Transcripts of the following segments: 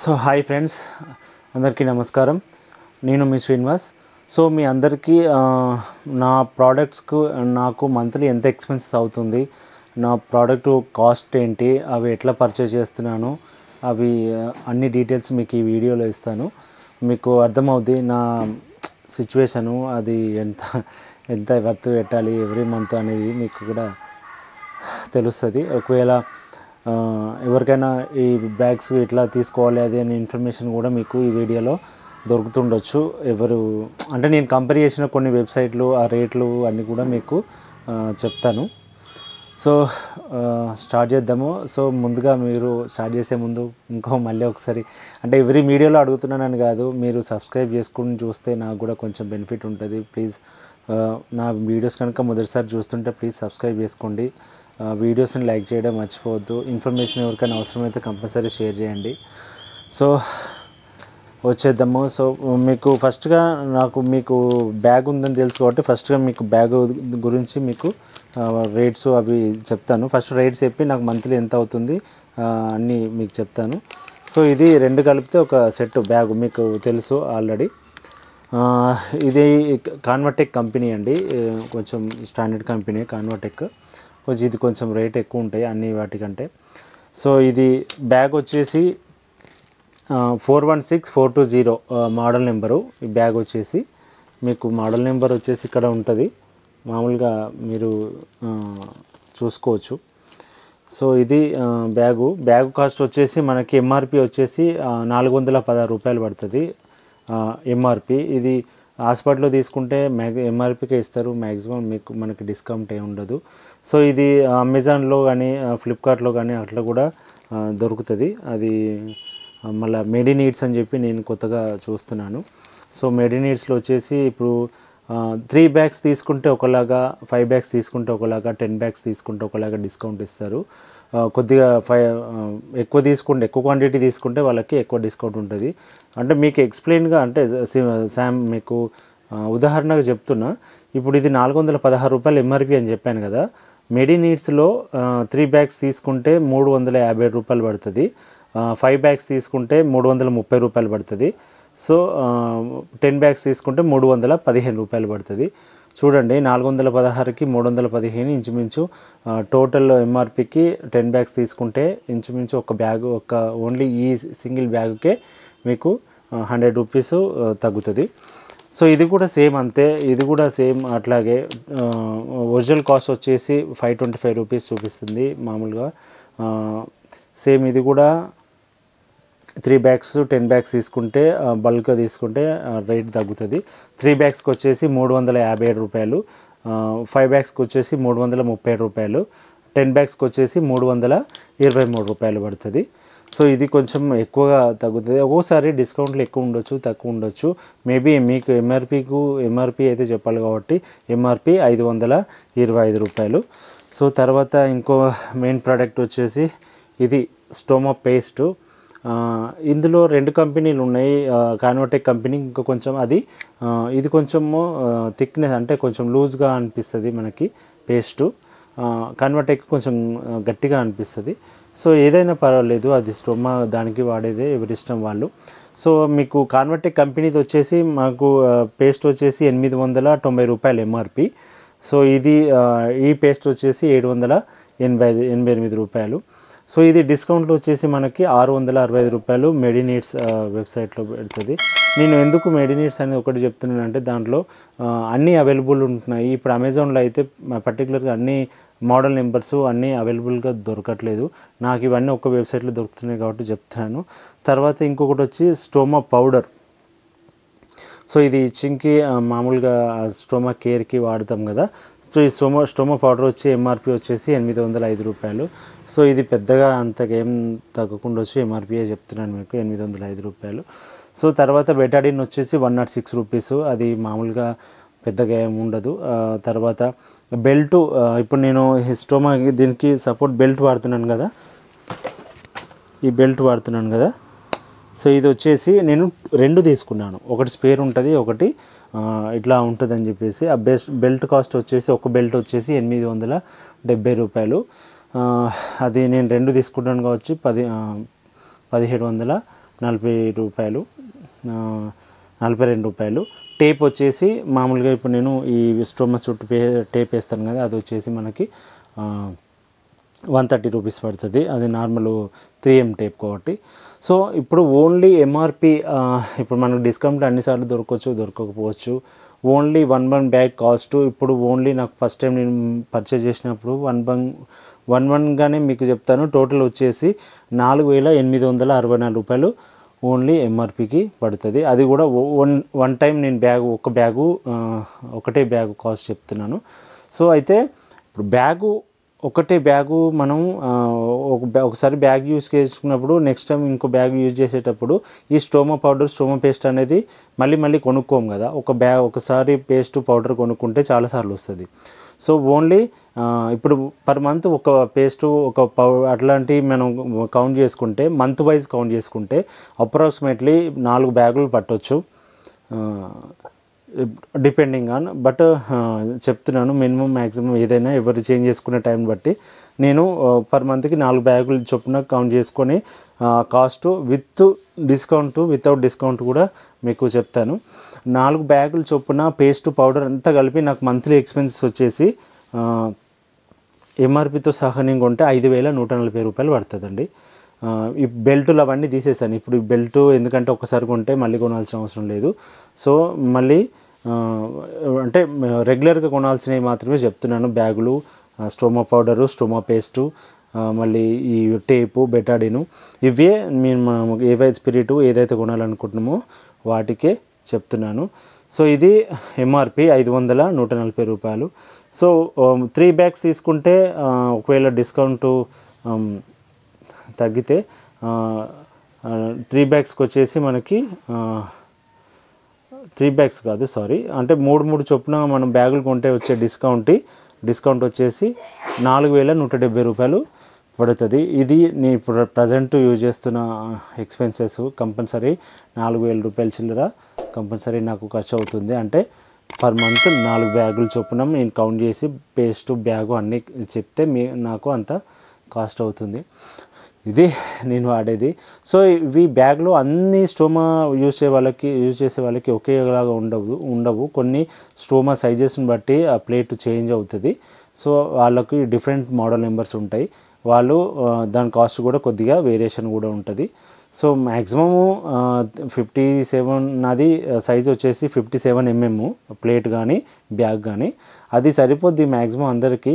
So hi friends, అందరికీ నమస్కారం. నేను మీ శ్రీనివాస్. సో మీ అందరికీ నా ప్రోడక్ట్స్కు నాకు మంత్లీ ఎంత ఎక్స్పెన్సెస్ అవుతుంది, నా ప్రోడక్ట్ కాస్ట్ ఏంటి, అవి ఎట్లా పర్చేజ్ చేస్తున్నాను, అవి అన్ని డీటెయిల్స్ మీకు ఈ వీడియోలో ఇస్తాను. మీకు అర్థమవుద్ది నా సిచ్యువేషను, అది ఎంత ఎంత వర్త్ పెట్టాలి ఎవ్రీ మంత్ అనేది మీకు కూడా తెలుస్తుంది. ఒకవేళ ఎవరికైనా ఈ బ్యాగ్స్ ఇట్లా తీసుకోవాలి అది అనే ఇన్ఫర్మేషన్ కూడా మీకు ఈ వీడియోలో దొరుకుతుండొచ్చు. ఎవరు అంటే నేను కంపేర్ చేసిన కొన్ని వెబ్సైట్లు, ఆ రేట్లు అన్నీ కూడా మీకు చెప్తాను. సో స్టార్ట్ చేద్దాము. సో ముందుగా మీరు స్టార్ట్ చేసే ముందు మళ్ళీ ఒకసారి, అంటే ఎవ్రీ వీడియోలో అడుగుతున్నానని కాదు, మీరు సబ్స్క్రైబ్ చేసుకుని చూస్తే నాకు కూడా కొంచెం బెనిఫిట్ ఉంటుంది. ప్లీజ్ నా వీడియోస్ కనుక మొదటిసారి చూస్తుంటే ప్లీజ్ సబ్స్క్రైబ్ చేసుకోండి. వీడియోస్ని లైక్ చేయడం మర్చిపోవద్దు. ఇన్ఫర్మేషన్ ఎవరికైనా అవసరమైతే కంపల్సరీ షేర్ చేయండి. సో వచ్చేద్దాము. సో మీకు ఫస్ట్గా మీకు బ్యాగ్ ఉందని తెలుసు కాబట్టి ఫస్ట్గా మీకు బ్యాగ్ గురించి మీకు రేట్స్ అవి చెప్తాను. ఫస్ట్ రేట్స్ చెప్పి నాకు మంత్లీ ఎంత అవుతుంది అన్నీ మీకు చెప్తాను. సో ఇది రెండు కలిపితే ఒక సెట్ బ్యాగ్ మీకు తెలుసు ఆల్రెడీ. ఇది కాన్వర్టెక్ కంపెనీ అండి, కొంచెం స్టాండర్డ్ కంపెనీ కాన్వర్టెక్. ఇది కొంచెం రేట్ ఎక్కువ ఉంటాయి అన్ని వాటికంటే. సో ఇది బ్యాగ్ వచ్చేసి 416420 మోడల్ నెంబరు. ఈ బ్యాగ్ వచ్చేసి మీకు మోడల్ నెంబర్ వచ్చేసి ఇక్కడ ఉంటుంది, మామూలుగా మీరు చూసుకోవచ్చు. సో ఇది బ్యాగు కాస్ట్ వచ్చేసి మనకి ఎంఆర్పి వచ్చేసి 416 రూపాయలు పడుతుంది ఎంఆర్పి. ఇది హాస్పిటల్లో తీసుకుంటే ఎంఆర్పికే ఇస్తారు మ్యాక్సిమం, మనకి డిస్కౌంట్ ఏమి ఉండదు. సో ఇది అమెజాన్లో కానీ ఫ్లిప్కార్ట్లో కానీ అట్లా కూడా దొరుకుతుంది. అది మళ్ళీ మేడ్ ఇన్ ఈట్స్ అని చెప్పి నేను కొత్తగా చూస్తున్నాను. సో మేడ్ ఇన్ ఈట్స్లో వచ్చేసి ఇప్పుడు 3 బ్యాగ్స్ తీసుకుంటే ఒకలాగా, 5 బ్యాగ్స్ తీసుకుంటే ఒకలాగా, 10 బ్యాగ్స్ తీసుకుంటే ఒకలాగా డిస్కౌంట్ ఇస్తారు. కొద్దిగా ఎక్కువ తీసుకుంటే, ఎక్కువ క్వాంటిటీ తీసుకుంటే వాళ్ళకి ఎక్కువ డిస్కౌంట్ ఉంటుంది. అంటే మీకు ఎక్స్ప్లెయిన్గా, అంటే మీకు ఉదాహరణగా చెప్తున్నా. ఇప్పుడు ఇది 416 రూపాయలు ఎంఆర్పి అని చెప్పాను కదా. మేడ్ ఇన్ ఈట్స్లో 3 బ్యాగ్స్ తీసుకుంటే 350 రూపాయలు పడుతుంది. 5 బ్యాగ్స్ తీసుకుంటే 330 రూపాయలు పడుతుంది. సో 10 బ్యాగ్స్ తీసుకుంటే 315 రూపాయలు పడుతుంది. చూడండి, 416కి 315 ఇంచుమించు టోటల్ ఎంఆర్పికి 10 బ్యాగ్స్ తీసుకుంటే ఇంచుమించు ఒక బ్యాగ్, ఓన్లీ ఈ సింగిల్ బ్యాగ్కే మీకు 100 రూపీస్ తగ్గుతుంది. సో ఇది కూడా సేమ్ అంతే, ఇది కూడా సేమ్ అట్లాగే. ఒరిజినల్ కాస్ట్ వచ్చేసి 525 రూపీస్ చూపిస్తుంది మామూలుగా. సేమ్ ఇది కూడా 3 బ్యాగ్స్ 10 బ్యాగ్స్ తీసుకుంటే బల్క్గా తీసుకుంటే రేట్ తగ్గుతుంది. 3 బ్యాగ్స్కి వచ్చేసి 357 రూపాయలు, 5 బ్యాగ్స్కి వచ్చేసి 337 రూపాయలు, 10 బ్యాగ్స్కి వచ్చేసి 323 రూపాయలు పడుతుంది. సో ఇది కొంచెం ఎక్కువగా తగ్గుతుంది. ఒక్కోసారి డిస్కౌంట్లు ఎక్కువ ఉండొచ్చు, తక్కువ ఉండొచ్చు. మేబీ మీకు ఎంఆర్పి అయితే చెప్పాలి కాబట్టి ఎంఆర్పి 525 రూపాయలు. సో తర్వాత ఇంకో మెయిన్ ప్రోడక్ట్ వచ్చేసి ఇది స్టోమా పేస్ట్. ఇందులో 2 కంపెనీలు ఉన్నాయి, కాన్వర్టెక్ కంపెనీ, ఇంకా కొంచెం ఇది కొంచెము థిక్నెస్, అంటే కొంచెం లూజ్గా అనిపిస్తుంది మనకి పేస్టు. కాన్వర్టెక్ కొంచెం గట్టిగా అనిపిస్తుంది. సో ఏదైనా పర్వాలేదు, అది స్టోమా దానికి వాడేదే, ఎవరి ఇష్టం వాళ్ళు. సో మీకు కాన్వర్టెక్ కంపెనీది వచ్చేసి మాకు పేస్ట్ వచ్చేసి 890 రూపాయలు ఎంఆర్పి. సో ఇది ఈ పేస్ట్ వచ్చేసి 788 రూపాయలు. సో ఇది డిస్కౌంట్లో వచ్చేసి మనకి 665 రూపాయలు మేడ్ ఇన్ ఈట్స్ వెబ్సైట్లో పెడుతుంది. నేను ఎందుకు మేడ్ ఇన్ ఈట్స్ అనేది ఒకటి చెప్తున్నానంటే దాంట్లో అన్నీ అవైలబుల్ ఉంటున్నాయి. ఇప్పుడు అమెజాన్లో అయితే పర్టికులర్గా అన్ని మోడల్ నెంబర్స్ అన్నీ అవైలబుల్గా దొరకట్లేదు. నాకు ఇవన్నీ ఒక వెబ్సైట్లో దొరుకుతున్నాయి కాబట్టి చెప్తున్నాను. తర్వాత ఇంకొకటి వచ్చి స్టోమా పౌడర్. సో ఇది ఇచ్చింగ్కి మామూలుగా స్టోమా కేర్కి వాడతాం కదా. సో ఈ స్టోమా పౌడర్ వచ్చి ఎంఆర్పి వచ్చేసి 805 రూపాయలు. సో ఇది పెద్దగా అంతకేం తగ్గకుండా వచ్చి ఎంఆర్పియే చెప్తున్నాను మీకు, 805 రూపాయలు. సో తర్వాత బెటాడిన్ వచ్చేసి 106 రూపీస్, అది మామూలుగా పెద్దగా ఏమి ఉండదు. తర్వాత బెల్ట్, ఇప్పుడు నేను స్టోమా దీనికి సపోర్ట్ బెల్ట్ వాడుతున్నాను కదా, ఈ బెల్ట్ వాడుతున్నాను కదా. సో ఇది వచ్చేసి నేను 2 తీసుకున్నాను, ఒకటి స్పేర్ ఉంటుంది, ఒకటి ఇట్లా ఉంటుంది అని చెప్పేసి. ఆ బెల్ట్ కాస్ట్ వచ్చేసి ఒక బెల్ట్ వచ్చేసి 870 రూపాయలు. అది నేను 2 తీసుకుంటాను కావచ్చు 1700 రూపాయలు, 42 రూపాయలు. టేప్ వచ్చేసి మామూలుగా ఇప్పుడు నేను ఈ స్టోమా చుట్టూ టేప్ వేస్తాను కదా, అది వచ్చేసి మనకి 130 రూపీస్ పడుతుంది. అది నార్మల్ 3M టేప్ కాబట్టి. సో ఇప్పుడు ఓన్లీ ఎంఆర్పి, ఇప్పుడు మనకు డిస్కౌంట్ అన్నిసార్లు దొరకవచ్చు, దొరకకపోవచ్చు. ఓన్లీ 1 బ్యాగ్ కాస్ట్ ఇప్పుడు ఓన్లీ నాకు ఫస్ట్ టైం నేను పర్చేజ్ చేసినప్పుడు 1 మీకు చెప్తాను. టోటల్ వచ్చేసి 4864 రూపాయలు ఓన్లీ ఎంఆర్పికి పడుతుంది. అది కూడా వన్ టైం నేను ఒకటే బ్యాగు కాస్ట్ చెప్తున్నాను. సో అయితే ఇప్పుడు ఒకటే బ్యాగు మనం ఒకసారి బ్యాగ్ యూజ్ చేసుకున్నప్పుడు నెక్స్ట్ టైం ఇంకో బ్యాగ్ యూజ్ చేసేటప్పుడు ఈ స్టోమా పౌడర్, స్టోమా పేస్ట్ అనేది మళ్ళీ కొనుక్కోము కదా. ఒకసారి పేస్ట్ పౌడర్ కొనుక్కుంటే చాలాసార్లు వస్తుంది. సో ఓన్లీ ఇప్పుడు పర్ మంత్ ఒక పేస్ట్, ఒక అట్లాంటివి మనం కౌంట్ చేసుకుంటే, మంత్ వైజ్ కౌంట్ చేసుకుంటే అప్రాక్సిమేట్లీ 4 బ్యాగులు పట్టవచ్చు, డిపెండింగ్ ఆన్. బట్ చెప్తున్నాను మినిమం మ్యాక్సిమం ఏదైనా ఎవరు చేంజ్ చేసుకునే టైం బట్టి నేను పర్ మంత్కి 4 బ్యాగులు చొప్పున కౌంట్ చేసుకొని కాస్ట్ వితౌట్ డిస్కౌంట్ కూడా మీకు చెప్తాను. 4 బ్యాగులు చొప్పున పేస్ట్, పౌడర్ అంతా కలిపి నాకు మంత్లీ ఎక్స్పెన్సెస్ వచ్చేసి ఎంఆర్పితో సహా నేను కొంటే 5140 రూపాయలు పడుతుందండి. ఈ బెల్టులు అవన్నీ తీసేసాను. ఇప్పుడు ఈ బెల్టు ఎందుకంటే ఒకసారి కొంటే మళ్ళీ కొనాల్సిన అవసరం లేదు. సో మళ్ళీ అంటే రెగ్యులర్గా కొనాల్సినవి మాత్రమే చెప్తున్నాను. బ్యాగులు, స్టోమా పౌడరు, స్టోమా పేస్టు, మళ్ళీ ఈ టేపు, బెటాడిను, ఇవే మనం ఏవైతే స్పిరిటు ఏదైతే కొనాలనుకుంటున్నామో వాటికే చెప్తున్నాను. సో ఇది ఎంఆర్పి 5140 రూపాయలు. సో 3 బ్యాగ్స్ తీసుకుంటే ఒకవేళ డిస్కౌంటు తగ్గితే 3 బ్యాగ్స్కి వచ్చేసి మనకి 3 బ్యాగ్స్ కాదు, సారీ, అంటే 3 చొప్పున మనం బ్యాగులు కొంటే వచ్చే డిస్కౌంట్ వచ్చేసి 4170 రూపాయలు పడుతుంది. ఇది నేను ఇప్పుడు ప్రజెంట్ యూజ్ చేస్తున్న ఎక్స్పెన్సెస్. కంపల్సరీ 4000 రూపాయల చిల్లర కంపల్సరీ నాకు ఖర్చు అవుతుంది. అంటే పర్ మంత్ 4 బ్యాగులు చొప్పున నేను కౌంట్ చేసి పేస్ట్, బ్యాగు అన్నీ చెప్తే నాకు అంత కాస్ట్ అవుతుంది. ఇది నేను వాడేది. సో ఇవి బ్యాగ్లో అన్ని స్టోమా యూజ్ చేసే వాళ్ళకి ఒకేలాగా ఉండవు. కొన్ని స్టోమా సైజెస్ని బట్టి ఆ ప్లేట్ చేంజ్ అవుతుంది. సో వాళ్ళకి డిఫరెంట్ మోడల్ నెంబర్స్ ఉంటాయి. వాళ్ళు దాని కాస్ట్ కూడా కొద్దిగా వేరియేషన్ కూడా ఉంటుంది. సో మ్యాక్సిమము 57, నాది సైజ్ వచ్చేసి 57 mm ప్లేట్ కానీ బ్యాగ్ కానీ, అది సరిపోద్ది మ్యాక్సిమం అందరికీ.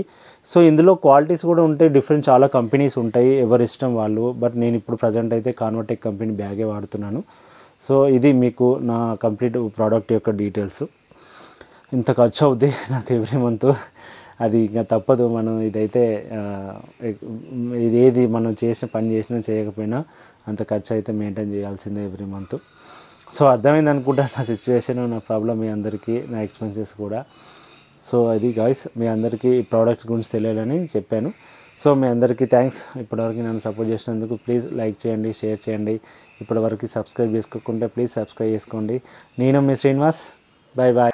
సో ఇందులో క్వాలిటీస్ కూడా ఉంటాయి, డిఫరెంట్ చాలా కంపెనీస్ ఉంటాయి, ఎవరి ఇష్టం వాళ్ళు. బట్ నేను ఇప్పుడు ప్రజెంట్ అయితే కాన్వర్టెక్ కంపెనీ బ్యాగే వాడుతున్నాను. సో ఇది మీకు నా కంప్లీట్ ప్రోడక్ట్ యొక్క డీటెయిల్స్. ఇంత ఖర్చు అవుద్ది నాకు ఎవ్రీ మంత్, అది ఇంకా తప్పదు. మనం ఇదేది మనం పని చేసినా చేయకపోయినా అంత ఖర్చు అయితే మెయింటైన్ చేయాల్సిందే ఎవ్రీ మంత్. సో అర్థమైంది అనుకుంటా నా సిచ్యువేషన్, నా ప్రాబ్లం మీ అందరికీ, నా ఎక్స్పెన్సెస్ కూడా. సో అది గాయ్స్, మీ అందరికీ ఈ ప్రోడక్ట్స్ గురించి తెలియాలని చెప్పాను. సో మీ అందరికీ థ్యాంక్స్. ఇప్పటివరకు నన్ను సపోర్ట్ చేసినందుకు. ప్లీజ్ లైక్ చేయండి, షేర్ చేయండి. ఇప్పటివరకు సబ్స్క్రైబ్ చేసుకోకుంటే ప్లీజ్ సబ్స్క్రైబ్ చేసుకోండి. నేను మీ శ్రీనివాస్. Bye bye.